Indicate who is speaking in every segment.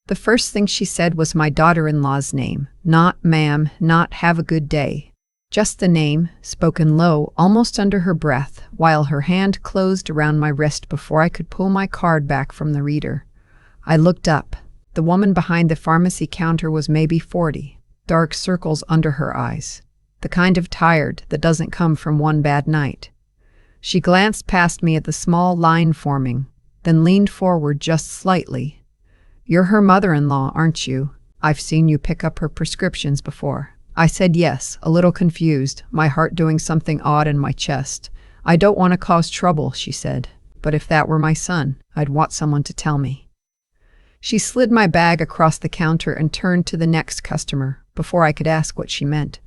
Speaker 1: The first thing she said was my daughter-in-law's name. Not ma'am, not have a good day. Just the name, spoken low, almost under her breath, while her hand closed around my wrist before I could pull my card back from the reader. I looked up. The woman behind the pharmacy counter was maybe 40, dark circles under her eyes. The kind of tired that doesn't come from one bad night. She glanced past me at the small line forming, then leaned forward just slightly. You're her mother-in-law, aren't you? I've seen you pick up her prescriptions before. I said yes, a little confused, my heart doing something odd in my chest. I don't want to cause trouble, she said, but if that were my son, I'd want someone to tell me. She slid my bag across the counter and turned to the next customer before I could ask what she meant.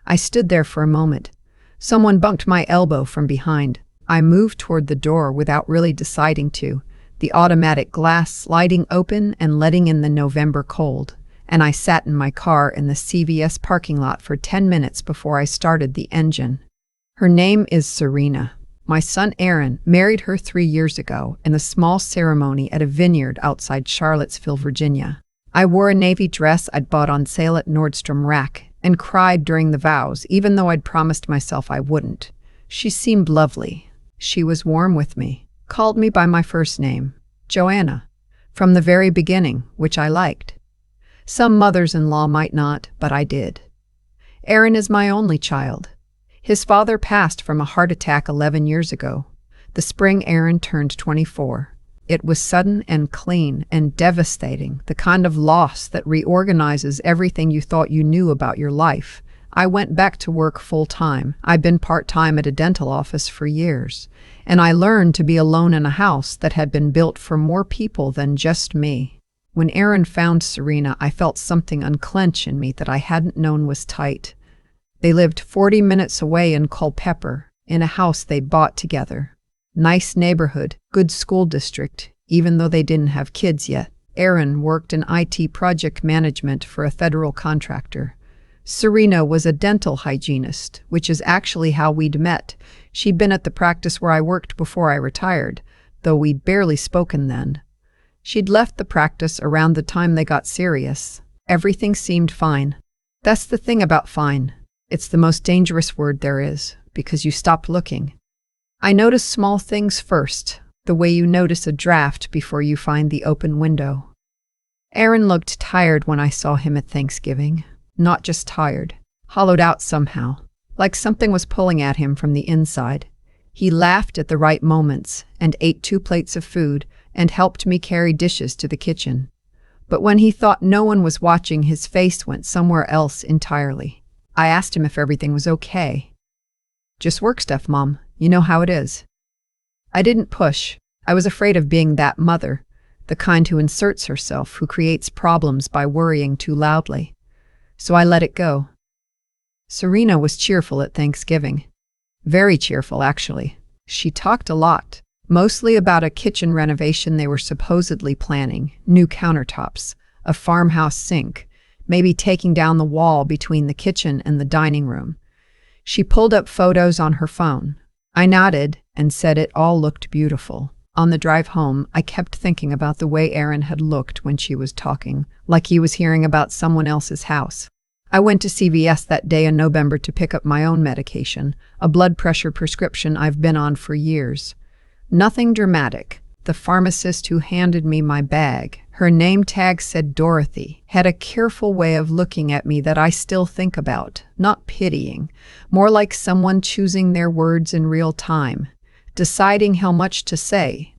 Speaker 1: I stood there for a moment. Someone bumped my elbow from behind. I moved toward the door without really deciding to, the automatic glass sliding open and letting in the November cold, and I sat in my car in the CVS parking lot for 10 minutes before I started the engine. Her name is Serena. My son Aaron married her 3 years ago in a small ceremony at a vineyard outside Charlottesville, Virginia. I wore a navy dress I'd bought on sale at Nordstrom Rack and cried during the vows, even though I'd promised myself I wouldn't. She seemed lovely. She was warm with me, called me by my first name, Joanna, from the very beginning, which I liked. Some mothers-in-law might not, but I did. Aaron is my only child. His father passed from a heart attack 11 years ago. The spring Aaron turned 24. It was sudden and clean and devastating, the kind of loss that reorganizes everything you thought you knew about your life. I went back to work full-time. I'd been part-time at a dental office for years, and I learned to be alone in a house that had been built for more people than just me. When Aaron found Serena, I felt something unclench in me that I hadn't known was tight. They lived 40 minutes away in Culpeper, in a house they bought together. Nice neighborhood, good school district, even though they didn't have kids yet. Aaron worked in IT project management for a federal contractor. Serena was a dental hygienist, which is actually how we'd met. She'd been at the practice where I worked before I retired, though we'd barely spoken then. She'd left the practice around the time they got serious. Everything seemed fine. That's the thing about fine. It's the most dangerous word there is, because you stop looking. I noticed small things first, the way you notice a draft before you find the open window. Aaron looked tired when I saw him at Thanksgiving. Not just tired, hollowed out somehow, like something was pulling at him from the inside. He laughed at the right moments and ate 2 plates of food and helped me carry dishes to the kitchen. But when he thought no one was watching, his face went somewhere else entirely. I asked him if everything was okay. Just work stuff, Mom. You know how it is. I didn't push. I was afraid of being that mother, the kind who inserts herself, who creates problems by worrying too loudly. So I let it go. Serena was cheerful at Thanksgiving. Very cheerful, actually. She talked a lot, mostly about a kitchen renovation they were supposedly planning, new countertops, a farmhouse sink, maybe taking down the wall between the kitchen and the dining room. She pulled up photos on her phone. I nodded and said it all looked beautiful. On the drive home, I kept thinking about the way Aaron had looked when she was talking, like he was hearing about someone else's house. I went to CVS that day in November to pick up my own medication, a blood pressure prescription I've been on for years. Nothing dramatic. The pharmacist who handed me my bag, her name tag said Dorothy, had a careful way of looking at me that I still think about, not pitying, more like someone choosing their words in real time, deciding how much to say.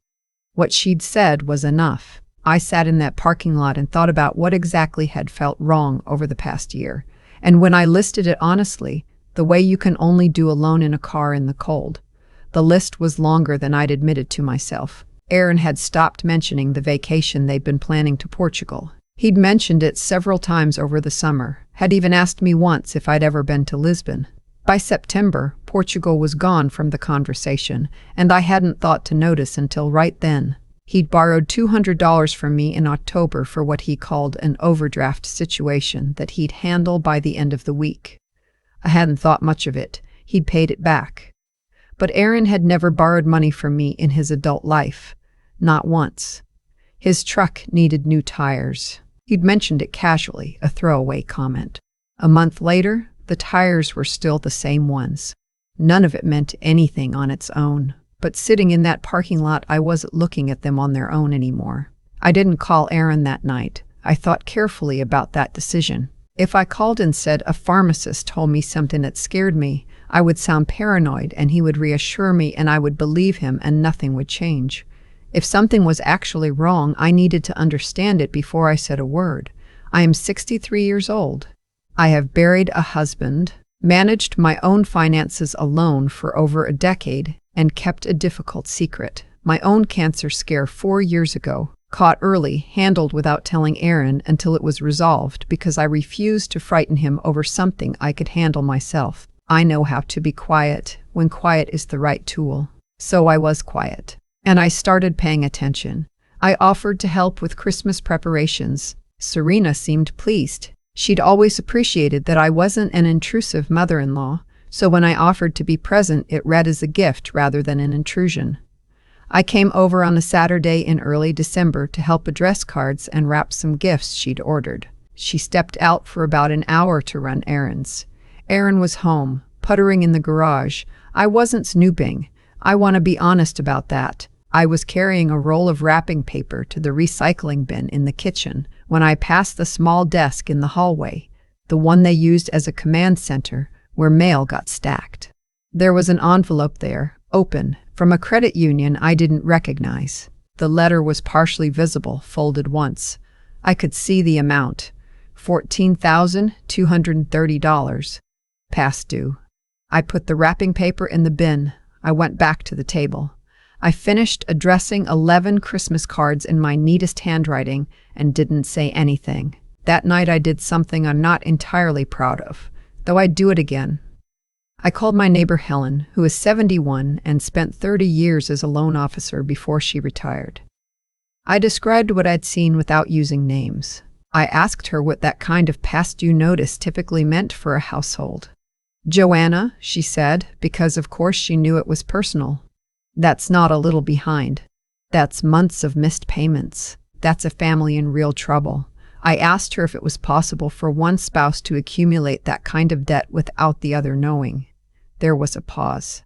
Speaker 1: What she'd said was enough. I sat in that parking lot and thought about what exactly had felt wrong over the past year. And when I listed it honestly, the way you can only do alone in a car in the cold, the list was longer than I'd admitted to myself. Aaron had stopped mentioning the vacation they'd been planning to Portugal. He'd mentioned it several times over the summer, had even asked me once if I'd ever been to Lisbon. By September, Portugal was gone from the conversation, and I hadn't thought to notice until right then. He'd borrowed $200 from me in October for what he called an overdraft situation that he'd handle by the end of the week. I hadn't thought much of it. He'd paid it back. But Aaron had never borrowed money from me in his adult life. Not once. His truck needed new tires. He'd mentioned it casually, a throwaway comment. A month later, the tires were still the same ones. None of it meant anything on its own. But sitting in that parking lot, I wasn't looking at them on their own anymore. I didn't call Aaron that night. I thought carefully about that decision. If I called and said a pharmacist told me something that scared me, I would sound paranoid and he would reassure me and I would believe him and nothing would change. If something was actually wrong, I needed to understand it before I said a word. I am 63 years old. I have buried a husband, managed my own finances alone for over a decade, and kept a difficult secret. My own cancer scare 4 years ago, caught early, handled without telling Aaron until it was resolved because I refused to frighten him over something I could handle myself. I know how to be quiet when quiet is the right tool. So I was quiet. And I started paying attention. I offered to help with Christmas preparations. Serena seemed pleased. She'd always appreciated that I wasn't an intrusive mother-in-law, so when I offered to be present, it read as a gift rather than an intrusion. I came over on a Saturday in early December to help address cards and wrap some gifts she'd ordered. She stepped out for about an hour to run errands. Aaron was home, puttering in the garage. I wasn't snooping. I want to be honest about that. I was carrying a roll of wrapping paper to the recycling bin in the kitchen when I passed the small desk in the hallway, the one they used as a command center where mail got stacked. There was an envelope there, open, from a credit union I didn't recognize. The letter was partially visible, folded once. I could see the amount, $14,230, past due. I put the wrapping paper in the bin. I went back to the table. I finished addressing 11 Christmas cards in my neatest handwriting and didn't say anything. That night I did something I'm not entirely proud of, though I'd do it again. I called my neighbor Helen, who is 71 and spent 30 years as a loan officer before she retired. I described what I'd seen without using names. I asked her what that kind of past due notice typically meant for a household. "Joanna," she said, because of course she knew it was personal. "That's not a little behind. That's months of missed payments. That's a family in real trouble." I asked her if it was possible for one spouse to accumulate that kind of debt without the other knowing. There was a pause.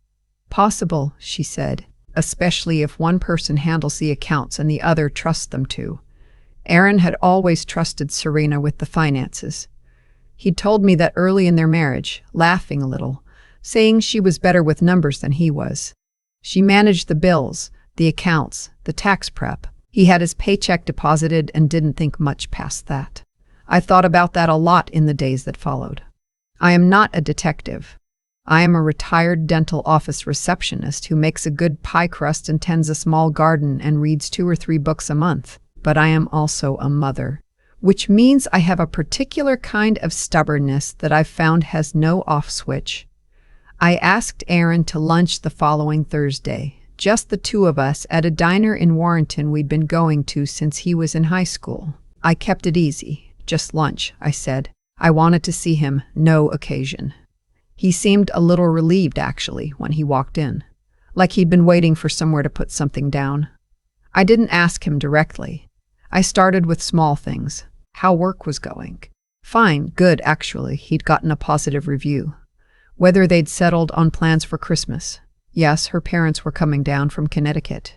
Speaker 1: "Possible," she said, "especially if one person handles the accounts and the other trusts them to." Aaron had always trusted Serena with the finances. He'd told me that early in their marriage, laughing a little, saying she was better with numbers than he was. She managed the bills, the accounts, the tax prep. He had his paycheck deposited and didn't think much past that. I thought about that a lot in the days that followed. I am not a detective. I am a retired dental office receptionist who makes a good pie crust and tends a small garden and reads 2 or 3 books a month. But I am also a mother, which means I have a particular kind of stubbornness that I've found has no off switch. I asked Aaron to lunch the following Thursday, just the two of us at a diner in Warrenton we'd been going to since he was in high school. I kept it easy, just lunch, I said. I wanted to see him, no occasion. He seemed a little relieved, actually, when he walked in, like he'd been waiting for somewhere to put something down. I didn't ask him directly. I started with small things. How work was going. Fine, good, actually. He'd gotten a positive review. Whether they'd settled on plans for Christmas. Yes, her parents were coming down from Connecticut.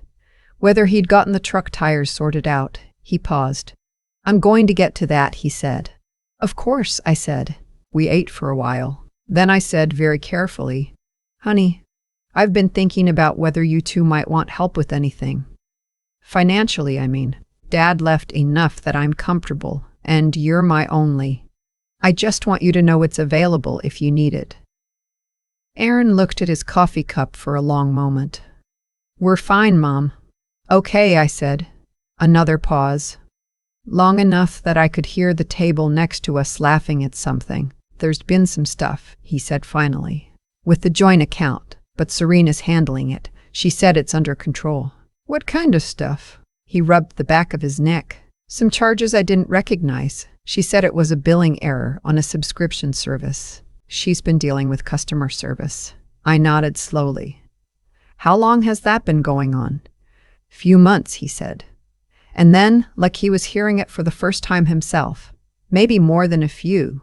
Speaker 1: Whether he'd gotten the truck tires sorted out. He paused. "I'm going to get to that," he said. "Of course," I said. We ate for a while. Then I said very carefully, "Honey, I've been thinking about whether you two might want help with anything. Financially, I mean. Dad left enough that I'm comfortable, and you're my only. I just want you to know it's available if you need it." Aaron looked at his coffee cup for a long moment. "We're fine, Mom." "Okay," I said. Another pause. Long enough that I could hear the table next to us laughing at something. "There's been some stuff," he said finally, "with the joint account, but Serena's handling it. She said it's under control." "What kind of stuff?" He rubbed the back of his neck. "Some charges I didn't recognize. She said it was a billing error on a subscription service. She's been dealing with customer service." I nodded slowly. "How long has that been going on?" "Few months," he said. And then, like he was hearing it for the first time himself, maybe more than a few.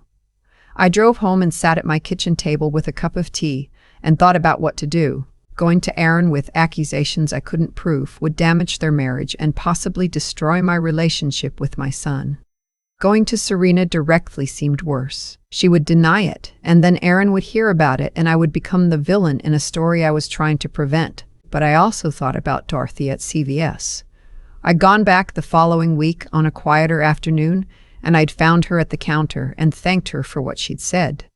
Speaker 1: I drove home and sat at my kitchen table with a cup of tea and thought about what to do. Going to Aaron with accusations I couldn't prove would damage their marriage and possibly destroy my relationship with my son. Going to Serena directly seemed worse. She would deny it, and then Aaron would hear about it, and I would become the villain in a story I was trying to prevent. But I also thought about Dorothy at CVS. I'd gone back the following week on a quieter afternoon, and I'd found her at the counter and thanked her for what she'd said.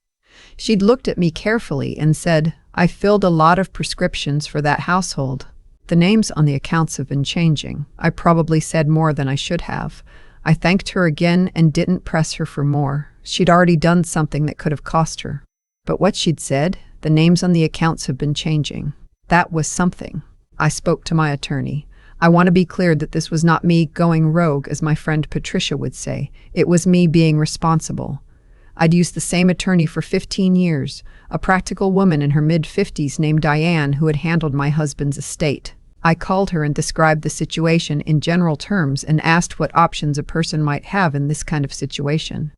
Speaker 1: She'd looked at me carefully and said, "I filled a lot of prescriptions for that household. The names on the accounts have been changing." I probably said more than I should have. I thanked her again and didn't press her for more. She'd already done something that could have cost her. But what she'd said, "The names on the accounts have been changing," that was something. I spoke to my attorney. I want to be clear that this was not me going rogue, as my friend Patricia would say. It was me being responsible. I'd used the same attorney for 15 years, a practical woman in her mid-50s named Diane who had handled my husband's estate. I called her and described the situation in general terms and asked what options a person might have in this kind of situation.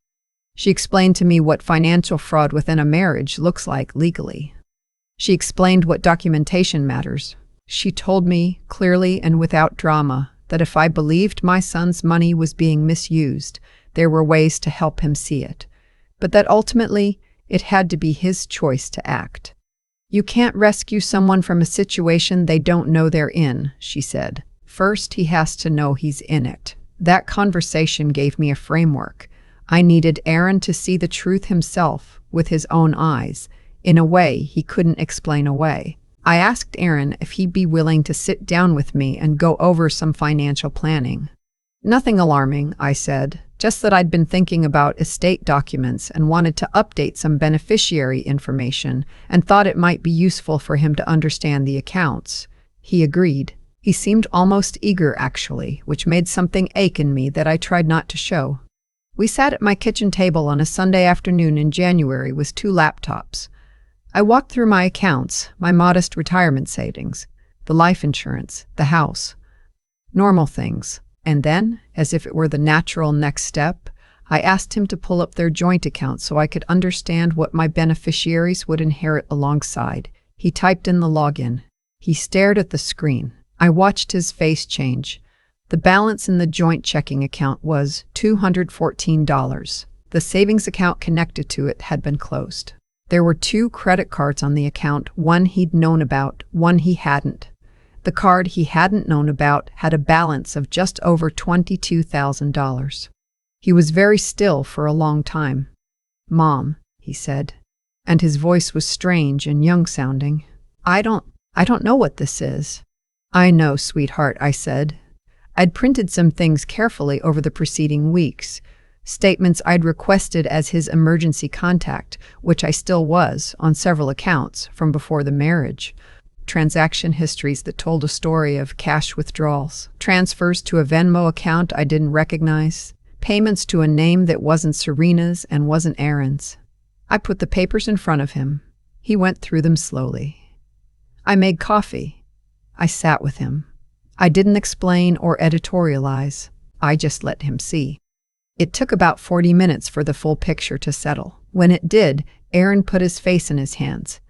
Speaker 1: She explained to me what financial fraud within a marriage looks like legally. She explained what documentation matters. She told me, clearly and without drama, that if I believed my son's money was being misused, there were ways to help him see it, but that ultimately it had to be his choice to act. "You can't rescue someone from a situation they don't know they're in," she said. "First, he has to know he's in it." That conversation gave me a framework. I needed Aaron to see the truth himself with his own eyes, in a way he couldn't explain away. I asked Aaron if he'd be willing to sit down with me and go over some financial planning. "Nothing alarming," I said, "just that I'd been thinking about estate documents and wanted to update some beneficiary information and thought it might be useful for him to understand the accounts." He agreed. He seemed almost eager, actually, which made something ache in me that I tried not to show. We sat at my kitchen table on a Sunday afternoon in January with 2 laptops. I walked through my accounts, my modest retirement savings, the life insurance, the house. Normal things. And then, as if it were the natural next step, I asked him to pull up their joint account so I could understand what my beneficiaries would inherit alongside. He typed in the login. He stared at the screen. I watched his face change. The balance in the joint checking account was $214. The savings account connected to it had been closed. There were 2 credit cards on the account, one he'd known about, one he hadn't. The card he hadn't known about had a balance of just over $22,000. He was very still for a long time. "Mom," he said, and his voice was strange and young-sounding. I don't know what this is." "I know, sweetheart," I said. I'd printed some things carefully over the preceding weeks. Statements I'd requested as his emergency contact, which I still was, on several accounts, from before the marriage. Transaction histories that told a story of cash withdrawals, transfers to a Venmo account I didn't recognize, payments to a name that wasn't Serena's and wasn't Aaron's. I put the papers in front of him. He went through them slowly. I made coffee. I sat with him. I didn't explain or editorialize. I just let him see. It took about 40 minutes for the full picture to settle. When it did, Aaron put his face in his hands.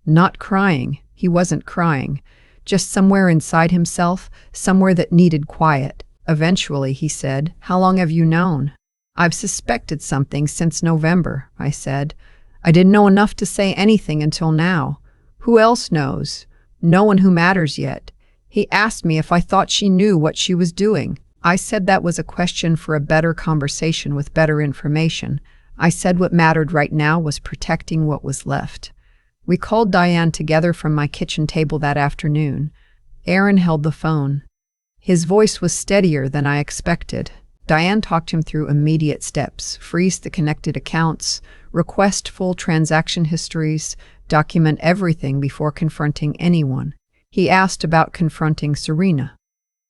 Speaker 1: Not crying. He wasn't crying. Just somewhere inside himself, somewhere that needed quiet. Eventually, he said, "How long have you known?" "I've suspected something since November," I said. "I didn't know enough to say anything until now. Who else knows? No one who matters yet." He asked me if I thought she knew what she was doing. I said that was a question for a better conversation with better information. I said what mattered right now was protecting what was left. We called Diane together from my kitchen table that afternoon. Aaron held the phone. His voice was steadier than I expected. Diane talked him through immediate steps: freeze the connected accounts, request full transaction histories, document everything before confronting anyone. He asked about confronting Serena.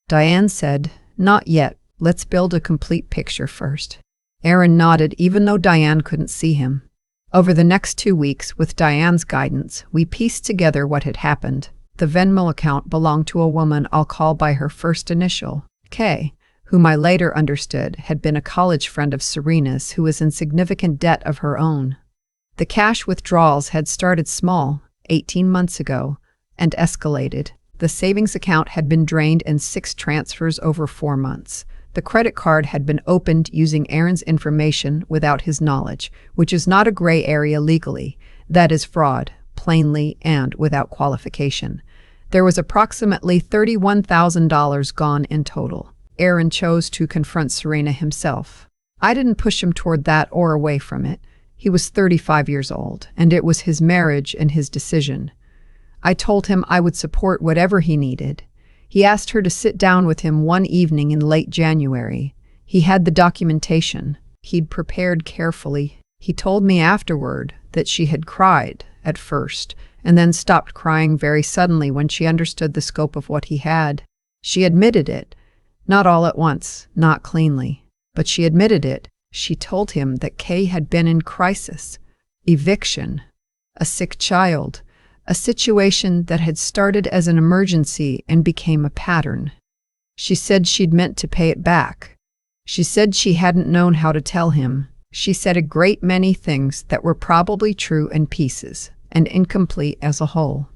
Speaker 1: Diane said, "Not yet. Let's build a complete picture first." Aaron nodded, even though Diane couldn't see him. Over the next 2 weeks, with Diane's guidance, we pieced together what had happened. The Venmo account belonged to a woman I'll call by her first initial, K. whom I later understood had been a college friend of Serena's who was in significant debt of her own. The cash withdrawals had started small, 18 months ago, and escalated. The savings account had been drained in 6 transfers over 4 months. The credit card had been opened using Aaron's information without his knowledge, which is not a gray area legally. That is fraud, plainly and without qualification. There was approximately $31,000 gone in total. Aaron chose to confront Serena himself. I didn't push him toward that or away from it. He was 35 years old, and it was his marriage and his decision. I told him I would support whatever he needed. He asked her to sit down with him one evening in late January. He had the documentation. He'd prepared carefully. He told me afterward that she had cried at first, and then stopped crying very suddenly when she understood the scope of what he had. She admitted it. Not all at once, not cleanly, but she admitted it. She told him that Kay had been in crisis, eviction, a sick child, a situation that had started as an emergency and became a pattern. She said she'd meant to pay it back. She said she hadn't known how to tell him. She said a great many things that were probably true in pieces and incomplete as a whole.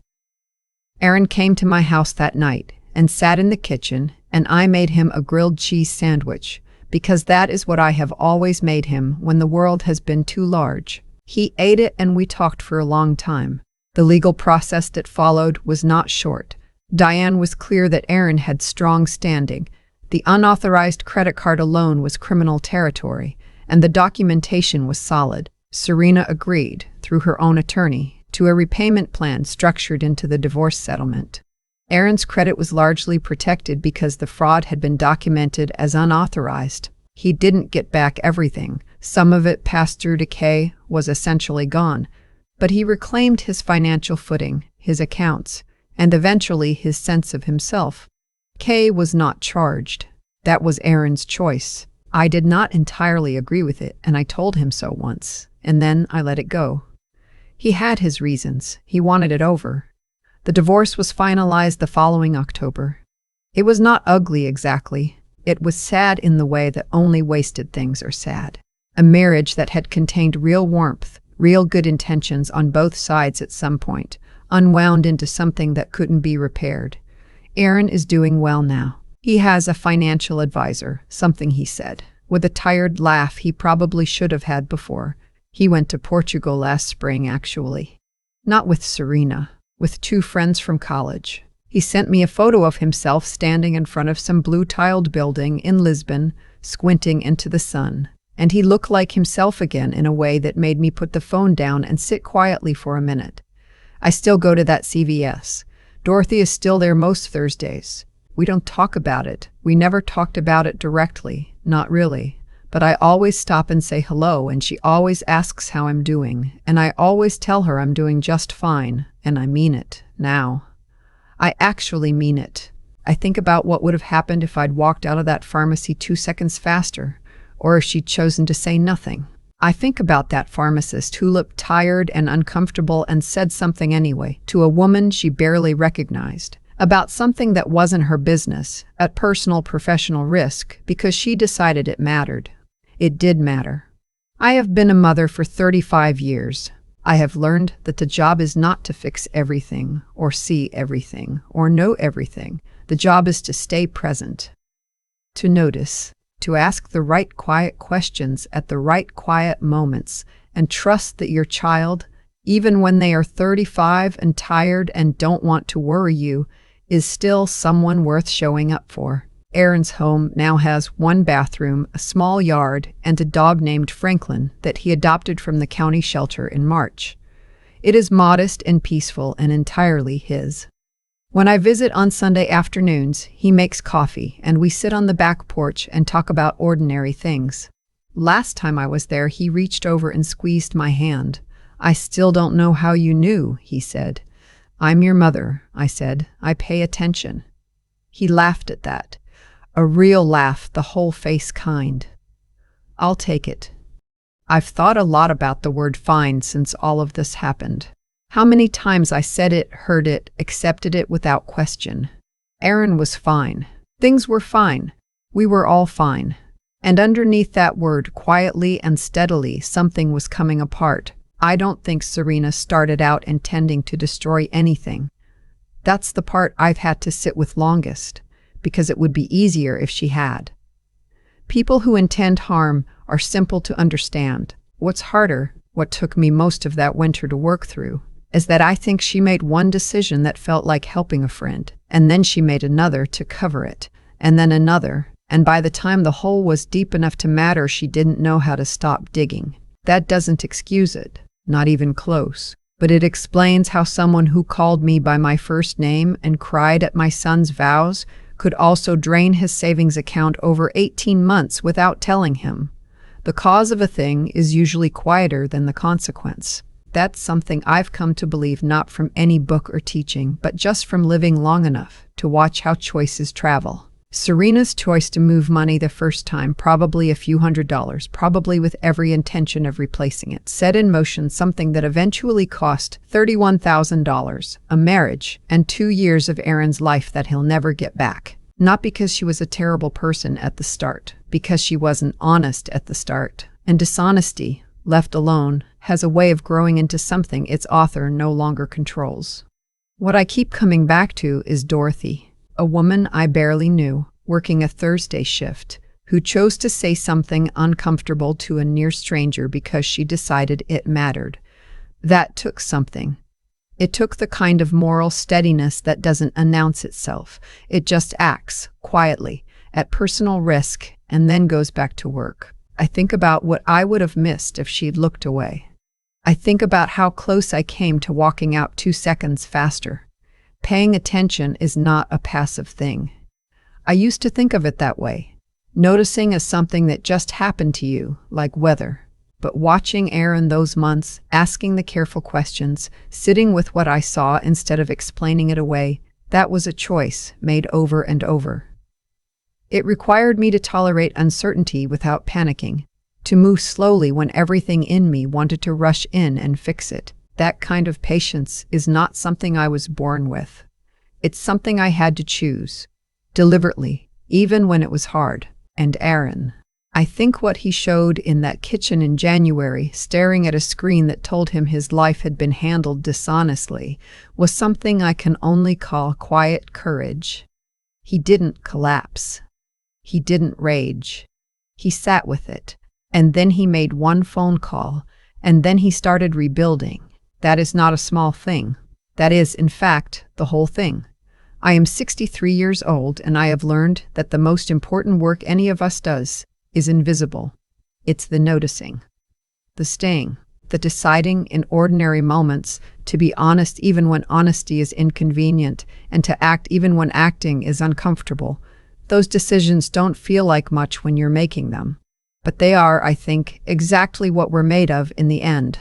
Speaker 1: Aaron came to my house that night and sat in the kitchen, and I made him a grilled cheese sandwich, because that is what I have always made him when the world has been too large. He ate it and we talked for a long time. The legal process that followed was not short. Diane was clear that Aaron had strong standing. The unauthorized credit card alone was criminal territory, and the documentation was solid. Serena agreed, through her own attorney, to a repayment plan structured into the divorce settlement. Aaron's credit was largely protected because the fraud had been documented as unauthorized. He didn't get back everything. Some of it passed through to Kay, was essentially gone. But he reclaimed his financial footing, his accounts, and eventually his sense of himself. Kay was not charged. That was Aaron's choice. I did not entirely agree with it, and I told him so once, and then I let it go. He had his reasons. He wanted it over. The divorce was finalized the following October. It was not ugly exactly. It was sad in the way that only wasted things are sad. A marriage that had contained real warmth, real good intentions on both sides at some point, unwound into something that couldn't be repaired. Aaron is doing well now. He has a financial advisor, something he said, with a tired laugh he probably should have had before. He went to Portugal last spring, actually. Not with Serena, with 2 friends from college. He sent me a photo of himself standing in front of some blue-tiled building in Lisbon, squinting into the sun. And he looked like himself again in a way that made me put the phone down and sit quietly for a minute. I still go to that CVS. Dorothy is still there most Thursdays. We don't talk about it. We never talked about it directly, not really. But I always stop and say hello, and she always asks how I'm doing, and I always tell her I'm doing just fine, and I mean it, now. I actually mean it. I think about what would have happened if I'd walked out of that pharmacy 2 seconds faster, or if she'd chosen to say nothing. I think about that pharmacist who looked tired and uncomfortable and said something anyway, to a woman she barely recognized, about something that wasn't her business, at personal professional risk, because she decided it mattered. It did matter. I have been a mother for 35 years. I have learned that the job is not to fix everything, or see everything, or know everything. The job is to stay present, to notice, to ask the right quiet questions at the right quiet moments, and trust that your child, even when they are 35 and tired and don't want to worry you, is still someone worth showing up for. Aaron's home now has 1 bathroom, a small yard, and a dog named Franklin that he adopted from the county shelter in March. It is modest and peaceful and entirely his. When I visit on Sunday afternoons, he makes coffee, and we sit on the back porch and talk about ordinary things. Last time I was there, he reached over and squeezed my hand. "I still don't know how you knew," he said. "I'm your mother," I said. "I pay attention." He laughed at that. A real laugh, the whole face kind. I'll take it. I've thought a lot about the word fine since all of this happened. How many times I said it, heard it, accepted it without question. Aaron was fine. Things were fine. We were all fine. And underneath that word, quietly and steadily, something was coming apart. I don't think Serena started out intending to destroy anything. That's the part I've had to sit with longest, because it would be easier if she had. People who intend harm are simple to understand. What's harder, what took me most of that winter to work through, is that I think she made one decision that felt like helping a friend, and then she made another to cover it, and then another, and by the time the hole was deep enough to matter, she didn't know how to stop digging. That doesn't excuse it, not even close, but it explains how someone who called me by my first name and cried at my son's vows could also drain his savings account over 18 months without telling him. The cause of a thing is usually quieter than the consequence. That's something I've come to believe, not from any book or teaching, but just from living long enough to watch how choices travel. Serena's choice to move money the first time, probably a few $100s, probably with every intention of replacing it, set in motion something that eventually cost $31,000, a marriage, and 2 years of Aaron's life that he'll never get back. Not because she was a terrible person at the start, because she wasn't honest at the start. And dishonesty, left alone, has a way of growing into something its author no longer controls. What I keep coming back to is Dorothy, a woman I barely knew, working a Thursday shift, who chose to say something uncomfortable to a near stranger because she decided it mattered. That took something. It took the kind of moral steadiness that doesn't announce itself. It just acts, quietly, at personal risk, and then goes back to work. I think about what I would have missed if she'd looked away. I think about how close I came to walking out 2 seconds faster. Paying attention is not a passive thing. I used to think of it that way, noticing as something that just happened to you, like weather. But watching Aaron those months, asking the careful questions, sitting with what I saw instead of explaining it away, that was a choice made over and over. It required me to tolerate uncertainty without panicking, to move slowly when everything in me wanted to rush in and fix it. That kind of patience is not something I was born with. It's something I had to choose, deliberately, even when it was hard. And Aaron, I think what he showed in that kitchen in January, staring at a screen that told him his life had been handled dishonestly, was something I can only call quiet courage. He didn't collapse. He didn't rage. He sat with it, and then he made one phone call, and then he started rebuilding. That is not a small thing. That is, in fact, the whole thing. I am 63 years old, and I have learned that the most important work any of us does is invisible. It's the noticing, the staying, the deciding in ordinary moments to be honest even when honesty is inconvenient, and to act even when acting is uncomfortable. Those decisions don't feel like much when you're making them, but they are, I think, exactly what we're made of in the end.